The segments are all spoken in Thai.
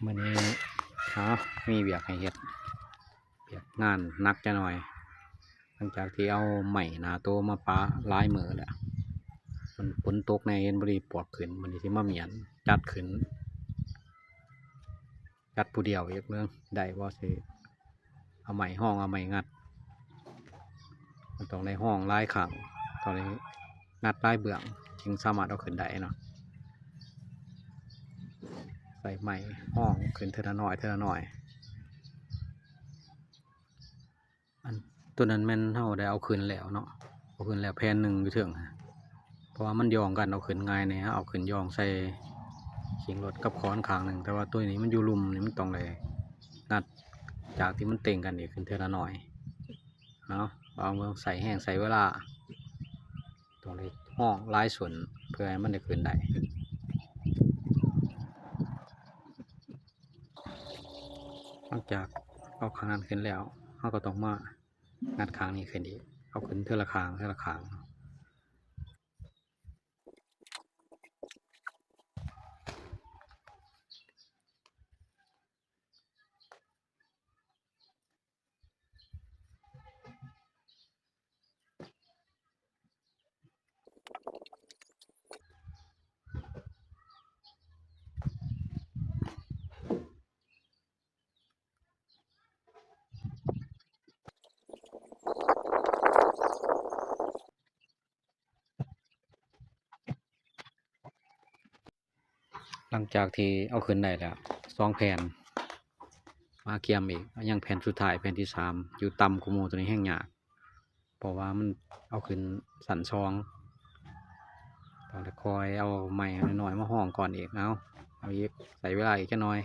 มื้อนี้มีเวียกให้เฮ็ดเวียกงานหนักจะหน่อยหลังจากที่เอาไม้หนาโตมาปาหลายมื้อแล้วมันฝนตกแน่เห็นบ่ได้ปวกขึ้นมื้อนี้สิมาเหมียนจัดขึ้นจัดผู้เดียวอีกเรื่องได้บ่สิเอาไม้ห้องเอาไม้งัดมันต้องได้ห้องหลายครั้งต้องได้งัดหลายเบื้องจึงสามารถเอาขึ้นได้เนาะใส่ไม้ห้องขึ้นเทื่อละน้อยเทื่อละน้อยอันตัวนั้นแม่นเฮาได้เอาขึ้นแล้วเนาะเอาขึ้นแล้วแผ่นหนึ่งอยู่เถิงเพราะว่ามันยองกันเอาขึ้นง่ายเนี่ยเอาขึ้นยองใส่ขิงรถกับค้อนข้างหนึ่งแต่ว่าตัวนี้มันอยู่ลุมนี่มันต้องเลยงัดจากที่มันเต่งกันอีกขึ้นเทื่อละน้อยเนาะเอาเมืองใส่แห้งใส่เวลาต้องเลยห้องหลายส่วนเพื่อให้มันได้ขึ้นได้หลังจากเอาข้างนั้นขึ้นแล้วเราก็ต้องมางัดข้างนี้ขึ้นอีกเอาขึ้นเทื่อละข้างเทื่อละข้างหลังจากที่เอาขึ้นได้แล้ว2 แผ่นมาเกียมอีกยังแผ่นสุดท้ายแผ่นที่3อยู่ต่ำกว่าหมู่ตัวนี้แห้งยากเพราะว่ามันเอาขึ้นสันช่องต้องคอยเอาไม้น้อยๆมาห้องก่อนอีกเอาอีกใส่เวลาอีกแค่น้อย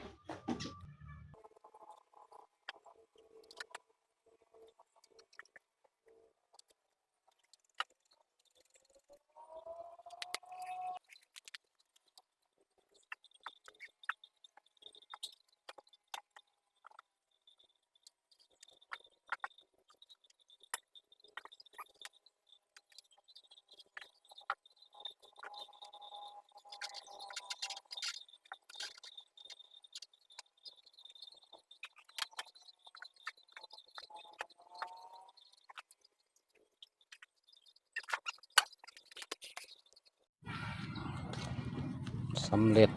สำเร็จ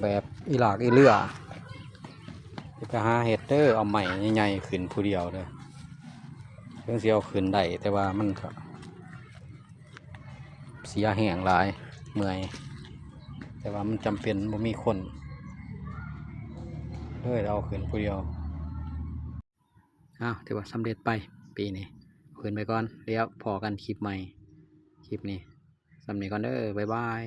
แบบอีหลากอีเลือไปหาเห็ดเด้อเอาใหม่ใหญ่ๆขึ้นผู้เดียวเลยเรื่องเสียเอาขึ้นได้แต่ว่ามันก็เสียแห้งหลายเมื่อยแต่ว่ามันจำเป็นบ่มีคนเลยเอาขึ้นผู้เดียวถือว่าสำเร็จไปปีนี้ขึ้นไปก่อนเดี๋ยวพอกันคลิปใหม่คลิปนี้สำเร็จก่อนเด้อบ๊ายบาย